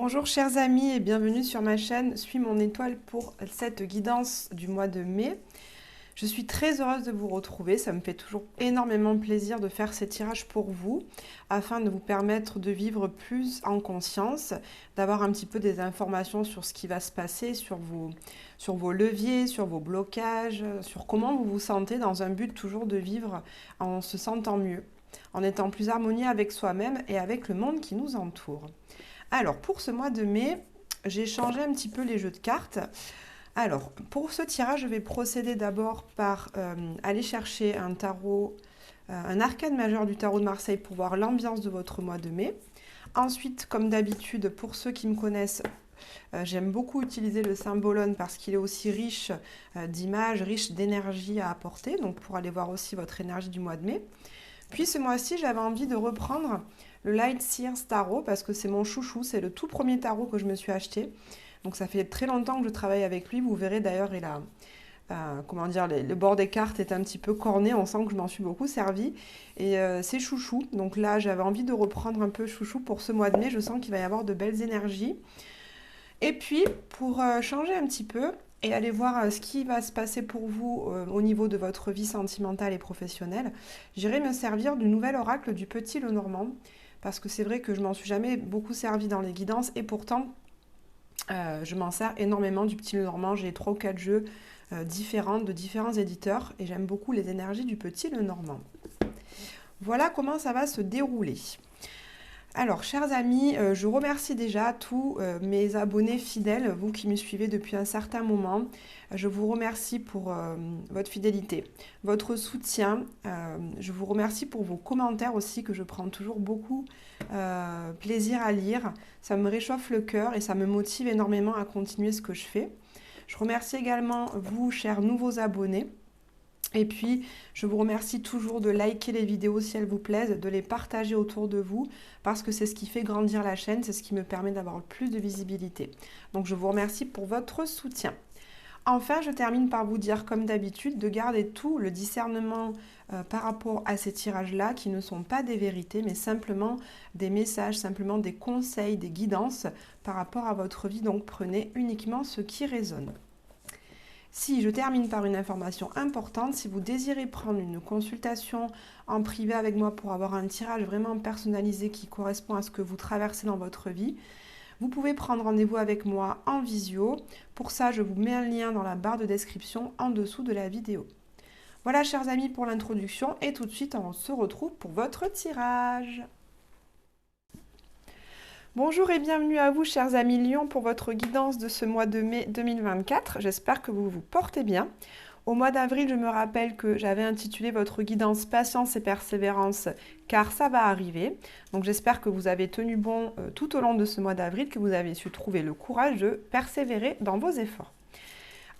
Bonjour chers amis et bienvenue sur ma chaîne Suis mon étoile pour cette guidance du mois de mai. Je suis très heureuse de vous retrouver, ça me fait toujours énormément plaisir de faire ces tirages pour vous afin de vous permettre de vivre plus en conscience, d'avoir un petit peu des informations sur ce qui va se passer, sur vos leviers, sur vos blocages, sur comment vous vous sentez dans un but toujours de vivre en se sentant mieux, en étant plus harmonieux avec soi-même et avec le monde qui nous entoure. Alors, pour ce mois de mai, j'ai changé un petit peu les jeux de cartes. Alors, pour ce tirage, je vais procéder d'abord par aller chercher un tarot, un arcane majeur du tarot de Marseille pour voir l'ambiance de votre mois de mai. Ensuite, comme d'habitude, pour ceux qui me connaissent, j'aime beaucoup utiliser le symbolone parce qu'il est aussi riche d'images, riche d'énergie à apporter, donc pour aller voir aussi votre énergie du mois de mai. Puis ce mois-ci, j'avais envie de reprendre le Light Seers Tarot parce que c'est mon chouchou, c'est le tout premier tarot que je me suis acheté. Donc ça fait très longtemps que je travaille avec lui. Vous verrez d'ailleurs, il a, comment dire, le bord des cartes est un petit peu corné. On sent que je m'en suis beaucoup servi. Et c'est chouchou. Donc là, j'avais envie de reprendre un peu chouchou pour ce mois de mai. Je sens qu'il va y avoir de belles énergies. Et puis, pour changer un petit peu et aller voir ce qui va se passer pour vous au niveau de votre vie sentimentale et professionnelle, j'irai me servir du nouvel oracle du Petit Lenormand. Parce que c'est vrai que je m'en suis jamais beaucoup servi dans les guidances et pourtant je m'en sers énormément du Petit Lenormand. J'ai 3 ou 4 jeux différents de différents éditeurs et j'aime beaucoup les énergies du Petit Lenormand. Voilà comment ça va se dérouler. Alors, chers amis, je remercie déjà tous mes abonnés fidèles, vous qui me suivez depuis un certain moment. Je vous remercie pour votre fidélité, votre soutien. Je vous remercie pour vos commentaires aussi, que je prends toujours beaucoup plaisir à lire. Ça me réchauffe le cœur et ça me motive énormément à continuer ce que je fais. Je remercie également vous, chers nouveaux abonnés. Et puis, je vous remercie toujours de liker les vidéos si elles vous plaisent, de les partager autour de vous, parce que c'est ce qui fait grandir la chaîne, c'est ce qui me permet d'avoir plus de visibilité. Donc, je vous remercie pour votre soutien. Enfin, je termine par vous dire, comme d'habitude, de garder tout le discernement par rapport à ces tirages-là, qui ne sont pas des vérités, mais simplement des messages, simplement des conseils, des guidances par rapport à votre vie. Donc, prenez uniquement ce qui résonne. Si je termine par une information importante, si vous désirez prendre une consultation en privé avec moi pour avoir un tirage vraiment personnalisé qui correspond à ce que vous traversez dans votre vie, vous pouvez prendre rendez-vous avec moi en visio. Pour ça, je vous mets un lien dans la barre de description en dessous de la vidéo. Voilà, chers amis, pour l'introduction et tout de suite, on se retrouve pour votre tirage. Bonjour et bienvenue à vous, chers amis Lion, pour votre guidance de ce mois de mai 2024. J'espère que vous vous portez bien. Au mois d'avril, je me rappelle que j'avais intitulé votre guidance Patience et Persévérance, car ça va arriver. Donc j'espère que vous avez tenu bon tout au long de ce mois d'avril, que vous avez su trouver le courage de persévérer dans vos efforts.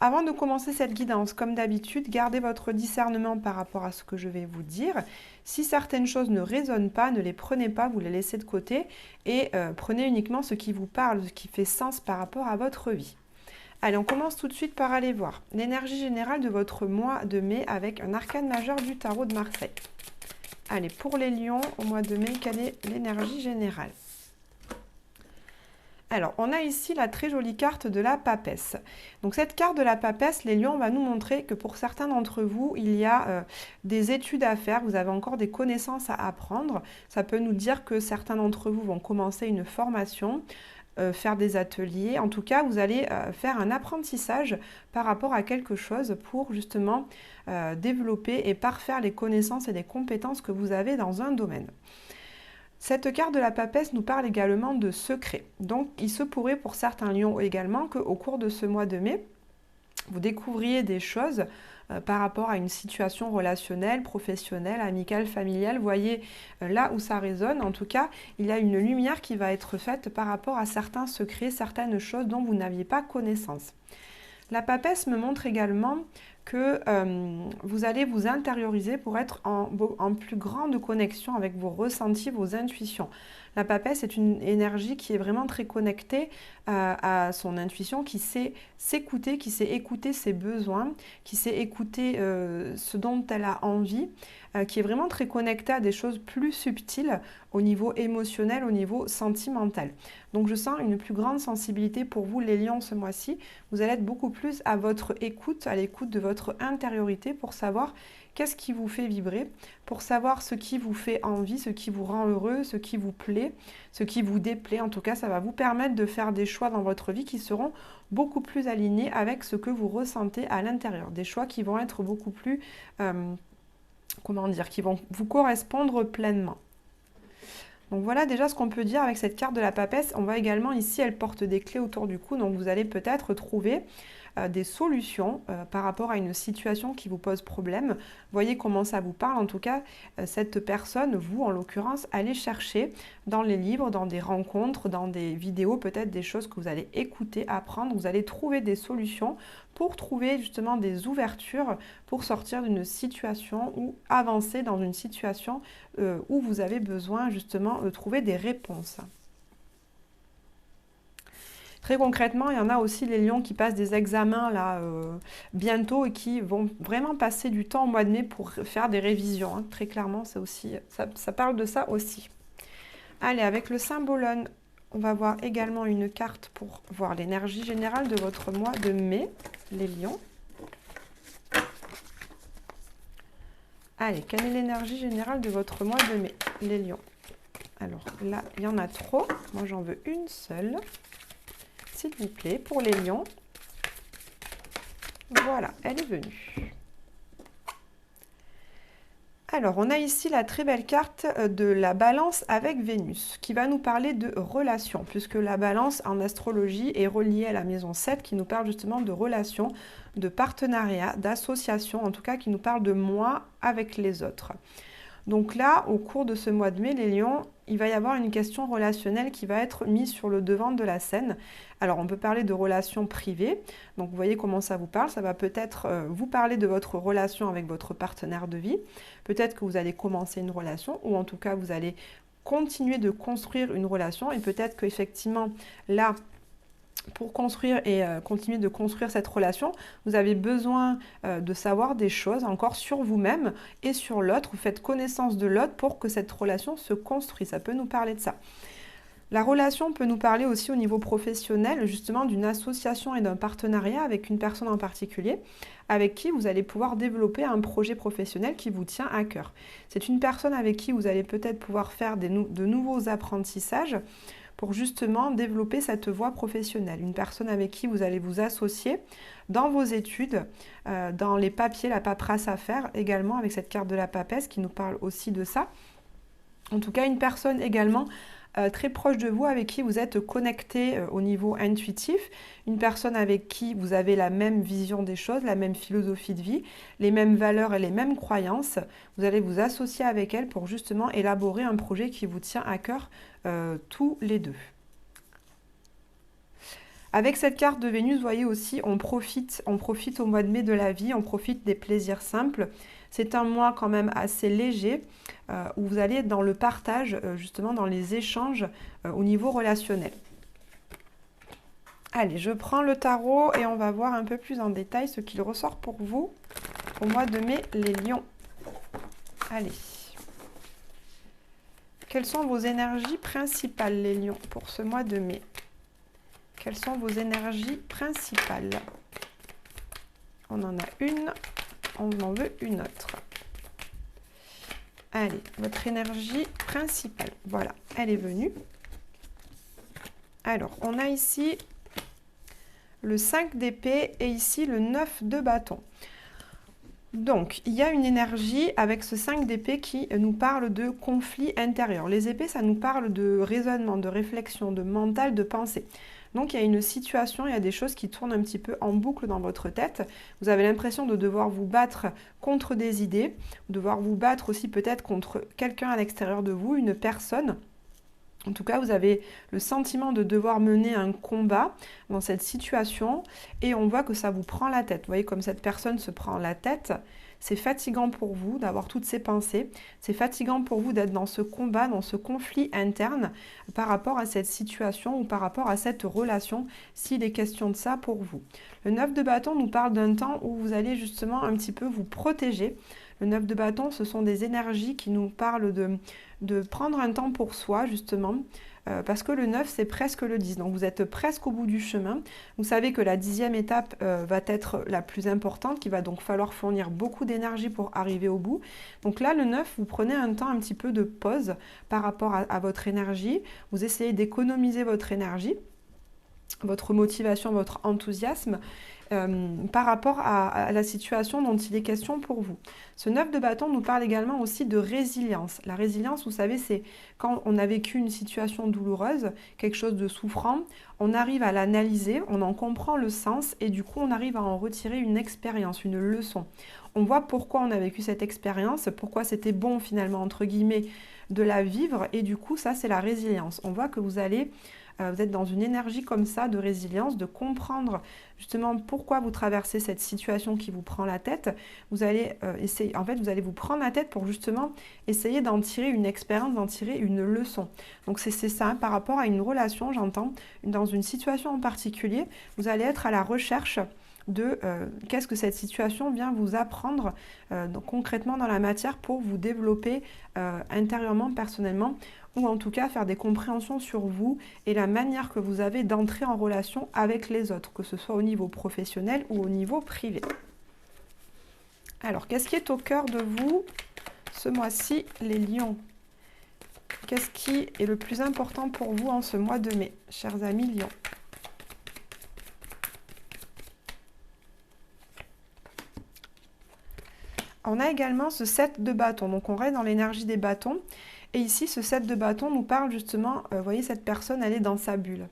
Avant de commencer cette guidance, comme d'habitude, gardez votre discernement par rapport à ce que je vais vous dire. Si certaines choses ne résonnent pas, ne les prenez pas, vous les laissez de côté et prenez uniquement ce qui vous parle, ce qui fait sens par rapport à votre vie. Allez, on commence tout de suite par aller voir l'énergie générale de votre mois de mai avec un arcane majeur du tarot de Marseille. Allez, pour les lions, au mois de mai, quelle est l'énergie générale ? Alors, on a ici la très jolie carte de la papesse. Donc, cette carte de la papesse, les lions, va nous montrer que pour certains d'entre vous, il y a des études à faire, vous avez encore des connaissances à apprendre. Ça peut nous dire que certains d'entre vous vont commencer une formation, faire des ateliers. En tout cas, vous allez faire un apprentissage par rapport à quelque chose pour justement développer et parfaire les connaissances et les compétences que vous avez dans un domaine. Cette carte de la papesse nous parle également de secrets. Donc, il se pourrait pour certains lions également qu'au cours de ce mois de mai, vous découvriez des choses par rapport à une situation relationnelle, professionnelle, amicale, familiale. Vous voyez là où ça résonne. En tout cas, il y a une lumière qui va être faite par rapport à certains secrets, certaines choses dont vous n'aviez pas connaissance. La papesse me montre également que vous allez vous intérioriser pour être en plus grande connexion avec vos ressentis, vos intuitions. La papesse est une énergie qui est vraiment très connectée à son intuition, qui sait s'écouter, qui sait écouter ses besoins, qui sait écouter ce dont elle a envie, qui est vraiment très connectée à des choses plus subtiles au niveau émotionnel, au niveau sentimental. Donc je sens une plus grande sensibilité pour vous les lions ce mois-ci. Vous allez être beaucoup plus à votre écoute, à l'écoute de votre intériorité pour savoir qu'est-ce qui vous fait vibrer, pour savoir ce qui vous fait envie, ce qui vous rend heureux, ce qui vous plaît, ce qui vous déplaît. En tout cas, ça va vous permettre de faire des choix dans votre vie qui seront beaucoup plus alignés avec ce que vous ressentez à l'intérieur. Des choix qui vont être beaucoup plus, comment dire, qui vont vous correspondre pleinement. Donc voilà déjà ce qu'on peut dire avec cette carte de la papesse. On voit également ici, elle porte des clés autour du cou, donc vous allez peut-être trouver des solutions par rapport à une situation qui vous pose problème. Voyez comment ça vous parle. En tout cas, cette personne, vous en l'occurrence, allez chercher dans les livres, dans des rencontres, dans des vidéos, peut-être des choses que vous allez écouter, apprendre. Vous allez trouver des solutions pour trouver justement des ouvertures pour sortir d'une situation ou avancer dans une situation où vous avez besoin justement de trouver des réponses. Très concrètement, il y en a aussi les lions qui passent des examens là bientôt et qui vont vraiment passer du temps au mois de mai pour faire des révisions. Hein. Très clairement, ça parle de ça aussi. Allez, avec le symbolone, on va voir également une carte pour voir l'énergie générale de votre mois de mai, les lions. Allez, quelle est l'énergie générale de votre mois de mai, les lions? Alors là, il y en a trop. Moi, j'en veux une seule. S'il vous plaît, pour les lions. Voilà, elle est venue. Alors, on a ici la très belle carte de la balance avec Vénus, qui va nous parler de relations, puisque la balance en astrologie est reliée à la maison 7, qui nous parle justement de relations, de partenariat, d'association, en tout cas qui nous parle de moi avec les autres. Donc là, au cours de ce mois de mai, les lions, il va y avoir une question relationnelle qui va être mise sur le devant de la scène. Alors, on peut parler de relations privées. Donc, vous voyez comment ça vous parle. Ça va peut-être vous parler de votre relation avec votre partenaire de vie. Peut-être que vous allez commencer une relation ou en tout cas, vous allez continuer de construire une relation. Et peut-être qu'effectivement, là, pour construire et continuer de construire cette relation, vous avez besoin de savoir des choses encore sur vous-même et sur l'autre. Vous faites connaissance de l'autre pour que cette relation se construise. Ça peut nous parler de ça. La relation peut nous parler aussi au niveau professionnel, justement d'une association et d'un partenariat avec une personne en particulier, avec qui vous allez pouvoir développer un projet professionnel qui vous tient à cœur. C'est une personne avec qui vous allez peut-être pouvoir faire de nouveaux apprentissages, pour justement développer cette voie professionnelle. Une personne avec qui vous allez vous associer dans vos études, dans les papiers, la paperasse à faire, également avec cette carte de la papesse qui nous parle aussi de ça. En tout cas, une personne également très proche de vous, avec qui vous êtes connecté au niveau intuitif, une personne avec qui vous avez la même vision des choses, la même philosophie de vie, les mêmes valeurs et les mêmes croyances. Vous allez vous associer avec elle pour justement élaborer un projet qui vous tient à cœur tous les deux. Avec cette carte de Vénus, vous voyez aussi, on profite au mois de mai de la vie, on profite des plaisirs simples. C'est un mois quand même assez léger où vous allez être dans le partage, justement dans les échanges au niveau relationnel. Allez, je prends le tarot et on va voir un peu plus en détail ce qu'il ressort pour vous au mois de mai, les lions. Allez. Quelles sont vos énergies principales, les lions, pour ce mois de mai? Quelles sont vos énergies principales? On en a une, on en veut une autre. Allez, votre énergie principale. Voilà, elle est venue. Alors, on a ici le 5 d'épée et ici le 9 de bâton. Donc, il y a une énergie avec ce 5 d'épée qui nous parle de conflit intérieur. Les épées, ça nous parle de raisonnement, de réflexion, de mental, de pensée. Donc, il y a une situation, il y a des choses qui tournent un petit peu en boucle dans votre tête. Vous avez l'impression de devoir vous battre contre des idées, devoir vous battre aussi peut-être contre quelqu'un à l'extérieur de vous, une personne. En tout cas, vous avez le sentiment de devoir mener un combat dans cette situation et on voit que ça vous prend la tête. Vous voyez comme cette personne se prend la tête. C'est fatigant pour vous d'avoir toutes ces pensées. C'est fatigant pour vous d'être dans ce combat, dans ce conflit interne par rapport à cette situation ou par rapport à cette relation, s'il est question de ça pour vous. Le 9 de bâton nous parle d'un temps où vous allez justement un petit peu vous protéger. Le 9 de bâton, ce sont des énergies qui nous parlent de prendre un temps pour soi, justement, parce que le 9, c'est presque le 10. Donc, vous êtes presque au bout du chemin. Vous savez que la 10e étape va être la plus importante, qu'il va donc falloir fournir beaucoup d'énergie pour arriver au bout. Donc là, le 9, vous prenez un temps un petit peu de pause par rapport à votre énergie. Vous essayez d'économiser votre énergie, votre motivation, votre enthousiasme, par rapport à la situation dont il est question pour vous. Ce 9 de bâton nous parle également aussi de résilience. La résilience, vous savez, c'est quand on a vécu une situation douloureuse, quelque chose de souffrant, on arrive à l'analyser, on en comprend le sens et du coup on arrive à en retirer une expérience, une leçon. On voit pourquoi on a vécu cette expérience, pourquoi c'était bon finalement, entre guillemets, de la vivre et du coup ça c'est la résilience. On voit que vous êtes dans une énergie comme ça de résilience, de comprendre justement pourquoi vous traversez cette situation qui vous prend la tête. Vous allez essayer, en fait, vous allez vous prendre la tête pour justement essayer d'en tirer une expérience, d'en tirer une leçon. Donc c'est ça, hein, par rapport à une relation, j'entends, dans une situation en particulier, vous allez être à la recherche de qu'est-ce que cette situation vient vous apprendre donc, concrètement dans la matière pour vous développer intérieurement, personnellement, ou en tout cas faire des compréhensions sur vous et la manière que vous avez d'entrer en relation avec les autres, que ce soit au niveau professionnel ou au niveau privé. Alors, qu'est-ce qui est au cœur de vous ce mois-ci, les lions? Qu'est-ce qui est le plus important pour vous en ce mois de mai, chers amis lions? On a également ce 7 de bâton, donc on reste dans l'énergie des bâtons. Et ici, ce 7 de bâton nous parle justement, vous voyez, cette personne, elle est dans sa bulle.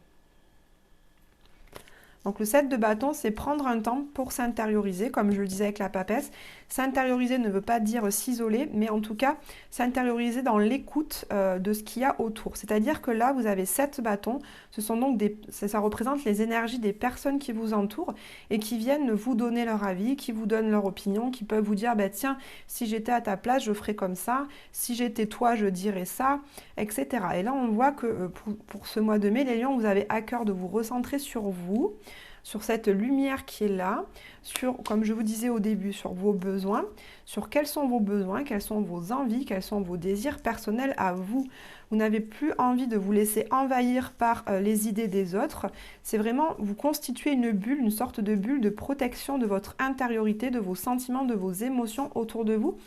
Donc le 7 de bâton, c'est prendre un temps pour s'intérioriser, comme je le disais avec la papesse. S'intérioriser ne veut pas dire s'isoler, mais en tout cas, s'intérioriser dans l'écoute de ce qu'il y a autour. C'est-à-dire que là, vous avez 7 bâtons. Ce sont donc ça représente les énergies des personnes qui vous entourent et qui viennent vous donner leur avis, qui vous donnent leur opinion, qui peuvent vous dire, bah, tiens, si j'étais à ta place, je ferais comme ça. Si j'étais toi, je dirais ça, etc. Et là, on voit que pour ce mois de mai, les lions, vous avez à cœur de vous recentrer sur vous, sur cette lumière qui est là, sur, comme je vous disais au début, sur vos besoins, sur quels sont vos besoins, quelles sont vos envies, quels sont vos désirs personnels à vous. Vous n'avez plus envie de vous laisser envahir par les idées des autres. C'est vraiment, vous constituez une bulle, une sorte de bulle de protection de votre intériorité, de vos sentiments, de vos émotions autour de vous,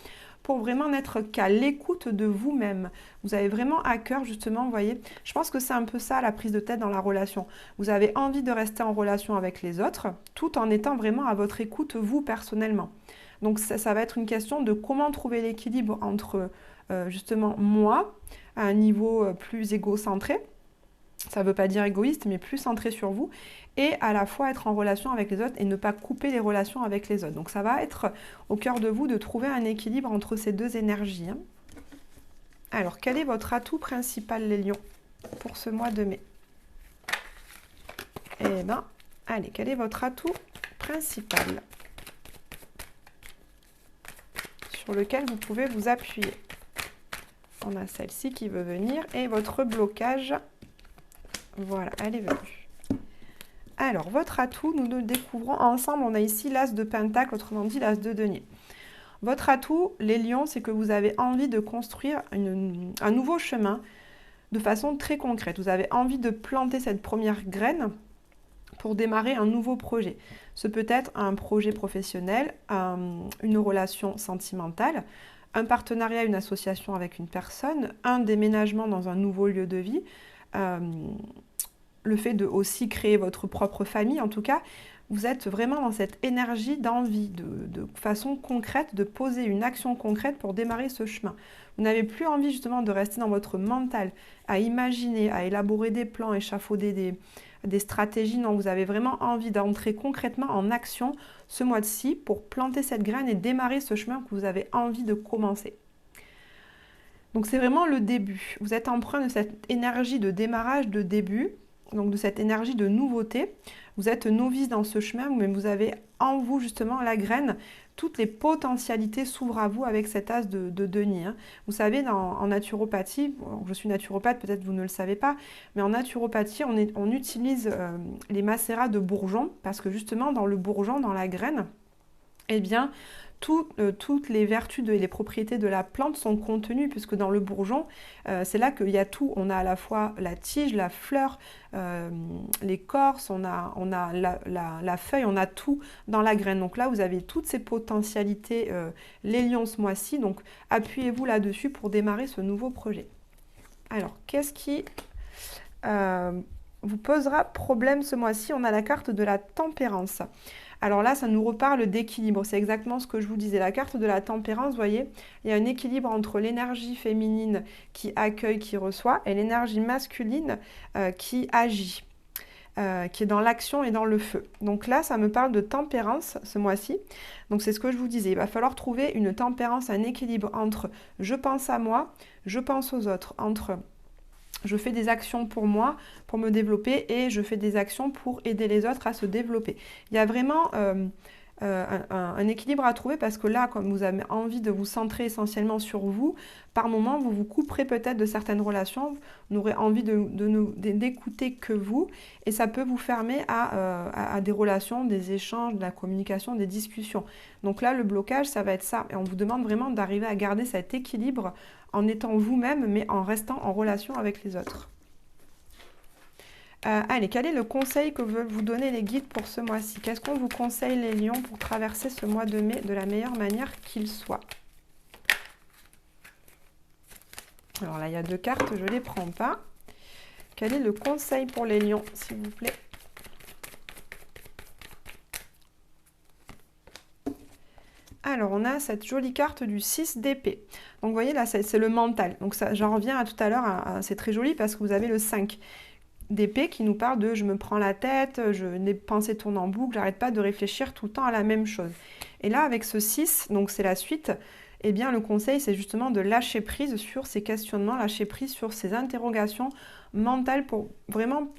pour vraiment n'être qu'à l'écoute de vous-même. Vous avez vraiment à cœur, justement, vous voyez, je pense que c'est un peu ça, la prise de tête dans la relation. Vous avez envie de rester en relation avec les autres, tout en étant vraiment à votre écoute, vous, personnellement. Donc, ça va être une question de comment trouver l'équilibre entre, justement, moi, à un niveau plus égocentré, ça ne veut pas dire égoïste, mais plus centré sur vous, et à la fois être en relation avec les autres et ne pas couper les relations avec les autres. Donc ça va être au cœur de vous de trouver un équilibre entre ces deux énergies. Hein. Alors, quel est votre atout principal, les lions, pour ce mois de mai? Eh bien, allez, quel est votre atout principal sur lequel vous pouvez vous appuyer? On a celle-ci qui veut venir et votre blocage. Voilà, elle est venue. Alors, votre atout, nous le découvrons ensemble. On a ici l'as de pentacle, autrement dit l'as de denier. Votre atout, les lions, c'est que vous avez envie de construire un nouveau chemin de façon très concrète. Vous avez envie de planter cette première graine pour démarrer un nouveau projet. Ce peut être un projet professionnel, une relation sentimentale, un partenariat, une association avec une personne, un déménagement dans un nouveau lieu de vie, le fait de aussi créer votre propre famille. En tout cas, vous êtes vraiment dans cette énergie d'envie, de façon concrète, de poser une action concrète pour démarrer ce chemin. Vous n'avez plus envie justement de rester dans votre mental, à imaginer, à élaborer des plans, échafauder des stratégies. Non, vous avez vraiment envie d'entrer concrètement en action ce mois-ci pour planter cette graine et démarrer ce chemin que vous avez envie de commencer. Donc c'est vraiment le début. Vous êtes empreint de cette énergie de démarrage, de début, donc de cette énergie de nouveauté. Vous êtes novice dans ce chemin, mais vous avez en vous justement la graine. Toutes les potentialités s'ouvrent à vous avec cet as de denier. Hein. Vous savez, en naturopathie, je suis naturopathe, peut-être vous ne le savez pas, mais en naturopathie, on utilise les macérats de bourgeon, parce que justement, dans le bourgeon, dans la graine, eh bien, toutes les vertus et les propriétés de la plante sont contenues, puisque dans le bourgeon, c'est là qu'il y a tout. On a à la fois la tige, la fleur, l'écorce, on a la feuille, on a tout dans la graine. Donc là, vous avez toutes ces potentialités, les lions ce mois-ci. Donc appuyez-vous là-dessus pour démarrer ce nouveau projet. Alors, qu'est-ce qui vous posera problème ce mois-ci? On a la carte de la tempérance. Alors là, ça nous reparle d'équilibre. C'est exactement ce que je vous disais. La carte de la tempérance, vous voyez, il y a un équilibre entre l'énergie féminine qui accueille, qui reçoit, et l'énergie masculine qui agit, qui est dans l'action et dans le feu. Donc là, ça me parle de tempérance ce mois-ci. Donc c'est ce que je vous disais. Il va falloir trouver une tempérance, un équilibre entre je pense à moi, je pense aux autres, entre je fais des actions pour moi, pour me développer, et je fais des actions pour aider les autres à se développer. Il y a vraiment un équilibre à trouver, parce que là, comme vous avez envie de vous centrer essentiellement sur vous, par moment, vous vous couperez peut-être de certaines relations, vous n'aurez envie d'écouter que vous, et ça peut vous fermer à des relations, des échanges, de la communication, des discussions. Donc là, le blocage, ça va être ça. Et on vous demande vraiment d'arriver à garder cet équilibre en étant vous-même, mais en restant en relation avec les autres. Allez, quel est le conseil que veulent vous donner les guides pour ce mois-ci? Qu'est-ce qu'on vous conseille, les lions, pour traverser ce mois de mai de la meilleure manière qu'il soit? Alors là, il y a deux cartes, je ne les prends pas. Quel est le conseil pour les lions, s'il vous plaît? Alors, on a cette jolie carte du 6 d'épée. Donc, vous voyez, là, c'est le mental. Donc, j'en reviens à tout à l'heure, c'est très joli parce que vous avez le 5 d'épée qui nous parle de « je me prends la tête, les pensées tournent en boucle, j'arrête pas de réfléchir tout le temps à la même chose ». Et là, avec ce 6, donc c'est la suite, eh bien, le conseil, c'est justement de lâcher prise sur ces questionnements, lâcher prise sur ces interrogations mentales pour vraiment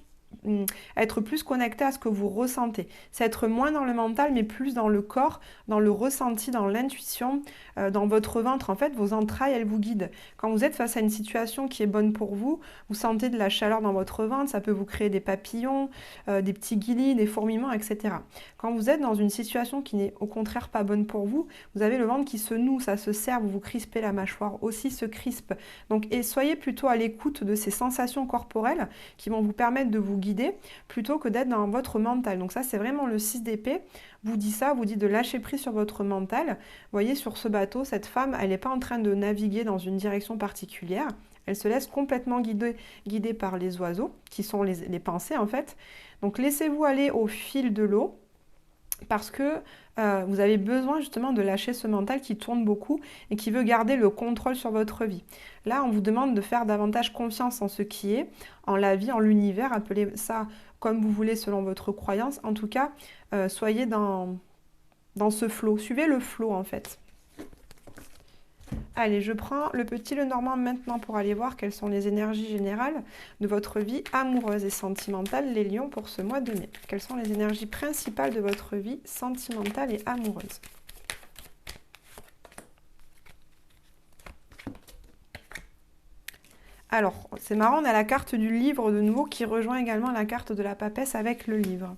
être plus connecté à ce que vous ressentez. C'est être moins dans le mental, mais plus dans le corps, dans le ressenti, dans l'intuition, dans votre ventre. En fait, vos entrailles, elles vous guident. Quand vous êtes face à une situation qui est bonne pour vous, vous sentez de la chaleur dans votre ventre, ça peut vous créer des papillons, des petits guilis, des fourmillements, etc. Quand vous êtes dans une situation qui n'est au contraire pas bonne pour vous, vous avez le ventre qui se noue, ça se serre, vous vous crispez, la mâchoire aussi se crispe. Donc, et soyez plutôt à l'écoute de ces sensations corporelles qui vont vous permettre de vous guider plutôt que d'être dans votre mental. Donc ça, c'est vraiment le 6 d'épée. Vous dit ça, vous dit de lâcher prise sur votre mental. Vous voyez, sur ce bateau, cette femme, elle n'est pas en train de naviguer dans une direction particulière. Elle se laisse complètement guider par les oiseaux, qui sont les pensées en fait. Donc laissez-vous aller au fil de l'eau, parce que vous avez besoin justement de lâcher ce mental qui tourne beaucoup et qui veut garder le contrôle sur votre vie. Là, on vous demande de faire davantage confiance en ce qui est, en la vie, en l'univers, appelez ça comme vous voulez selon votre croyance. En tout cas, soyez dans ce flow, suivez le flow en fait. Allez, je prends le petit Lenormand maintenant pour aller voir quelles sont les énergies générales de votre vie amoureuse et sentimentale, les lions, pour ce mois de mai. Quelles sont les énergies principales de votre vie sentimentale et amoureuse? Alors, c'est marrant, on a la carte du livre de nouveau qui rejoint également la carte de la papesse avec le livre.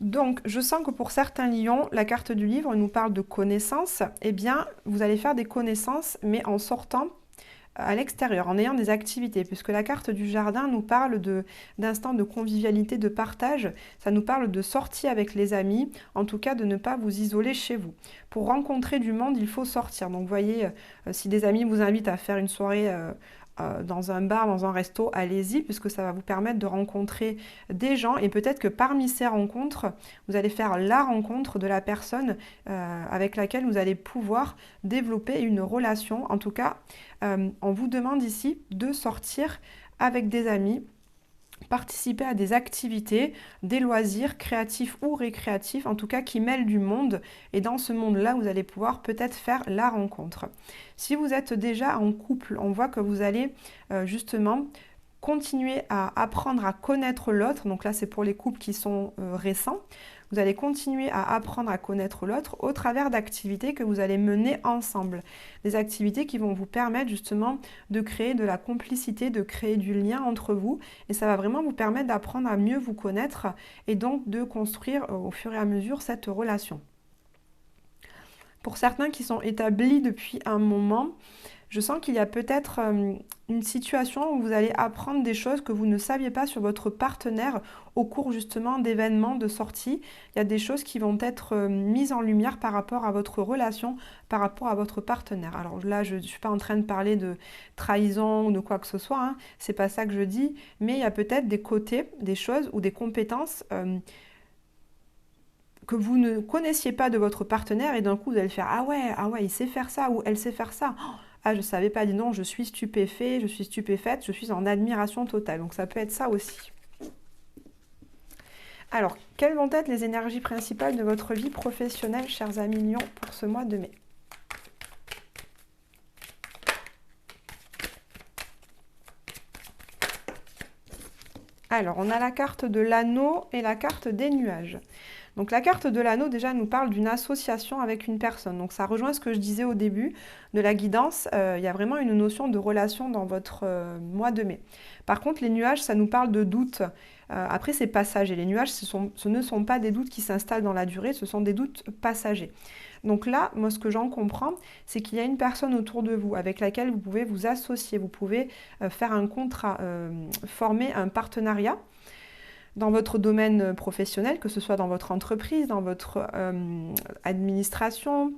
Donc, je sens que pour certains lions, la carte du livre nous parle de connaissances. Eh bien, vous allez faire des connaissances, mais en sortant à l'extérieur, en ayant des activités, puisque la carte du jardin nous parle d'instants de convivialité, de partage. Ça nous parle de sortie avec les amis, en tout cas de ne pas vous isoler chez vous. Pour rencontrer du monde, il faut sortir. Donc, vous voyez, si des amis vous invitent à faire une soirée dans un bar, dans un resto, allez-y, puisque ça va vous permettre de rencontrer des gens, et peut-être que parmi ces rencontres, vous allez faire la rencontre de la personne avec laquelle vous allez pouvoir développer une relation. En tout cas, on vous demande ici de sortir avec des amis, participer à des activités, des loisirs créatifs ou récréatifs, en tout cas qui mêlent du monde. Et dans ce monde-là, vous allez pouvoir peut-être faire la rencontre. Si vous êtes déjà en couple, on voit que vous allez justement continuer à apprendre à connaître l'autre. Donc là, c'est pour les couples qui sont récents. Vous allez continuer à apprendre à connaître l'autre au travers d'activités que vous allez mener ensemble. Des activités qui vont vous permettre justement de créer de la complicité, de créer du lien entre vous. Et ça va vraiment vous permettre d'apprendre à mieux vous connaître et donc de construire au fur et à mesure cette relation. Pour certains qui sont établis depuis un moment, je sens qu'il y a peut-être une situation où vous allez apprendre des choses que vous ne saviez pas sur votre partenaire au cours justement d'événements, de sorties. Il y a des choses qui vont être mises en lumière par rapport à votre relation, par rapport à votre partenaire. Alors là, je ne suis pas en train de parler de trahison ou de quoi que ce soit, hein. C'est pas ça que je dis, mais il y a peut-être des côtés, des choses ou des compétences que vous ne connaissiez pas de votre partenaire et d'un coup vous allez faire ah ouais, il sait faire ça ou elle sait faire ça. Oh, ah, je savais pas, dis non, je suis stupéfait, je suis stupéfaite, je suis en admiration totale. Donc ça peut être ça aussi. Alors, quelles vont être les énergies principales de votre vie professionnelle, chers amis Lion, pour ce mois de mai? Alors, on a la carte de l'anneau et la carte des nuages. Donc la carte de l'anneau déjà nous parle d'une association avec une personne. Donc ça rejoint ce que je disais au début de la guidance. Il y a vraiment une notion de relation dans votre mois de mai. Par contre les nuages, ça nous parle de doutes. Après c'est passager. Les nuages, ce ne sont pas des doutes qui s'installent dans la durée, ce sont des doutes passagers. Donc là, moi ce que j'en comprends, c'est qu'il y a une personne autour de vous avec laquelle vous pouvez vous associer, vous pouvez faire un contrat, former un partenariat dans votre domaine professionnel, que ce soit dans votre entreprise, dans votre administration.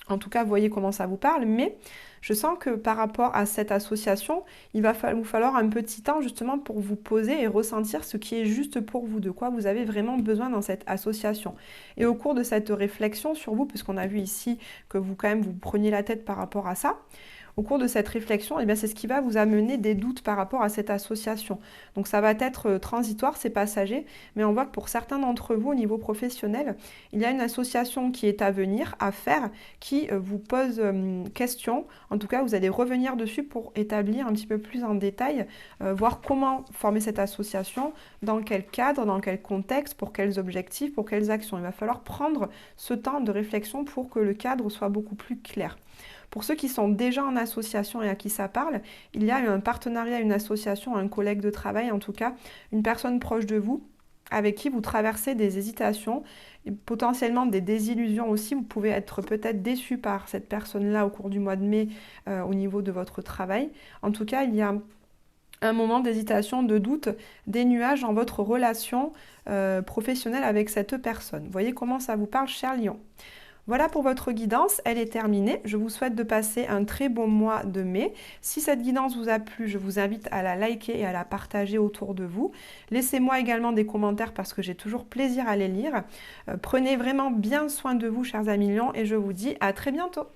En tout cas, vous voyez comment ça vous parle, mais je sens que par rapport à cette association, il va vous falloir un petit temps justement pour vous poser et ressentir ce qui est juste pour vous, de quoi vous avez vraiment besoin dans cette association. Et au cours de cette réflexion sur vous, puisqu'on a vu ici que vous quand même vous preniez la tête par rapport à ça, au cours de cette réflexion, eh bien, c'est ce qui va vous amener des doutes par rapport à cette association. Donc ça va être transitoire, c'est passager, mais on voit que pour certains d'entre vous au niveau professionnel, il y a une association qui est à venir, à faire, qui vous pose question. En tout cas, vous allez revenir dessus pour établir un petit peu plus en détail, voir comment former cette association, dans quel cadre, dans quel contexte, pour quels objectifs, pour quelles actions. Il va falloir prendre ce temps de réflexion pour que le cadre soit beaucoup plus clair. Pour ceux qui sont déjà en association et à qui ça parle, il y a un partenariat, une association, un collègue de travail, en tout cas, une personne proche de vous, avec qui vous traversez des hésitations, et potentiellement des désillusions aussi. Vous pouvez être peut-être déçu par cette personne-là au cours du mois de mai au niveau de votre travail. En tout cas, il y a un moment d'hésitation, de doute, des nuages dans votre relation professionnelle avec cette personne. Vous voyez comment ça vous parle, cher Lion. Voilà pour votre guidance, elle est terminée. Je vous souhaite de passer un très bon mois de mai. Si cette guidance vous a plu, je vous invite à la liker et à la partager autour de vous. Laissez-moi également des commentaires parce que j'ai toujours plaisir à les lire. Prenez vraiment bien soin de vous, chers amis Lions, et je vous dis à très bientôt.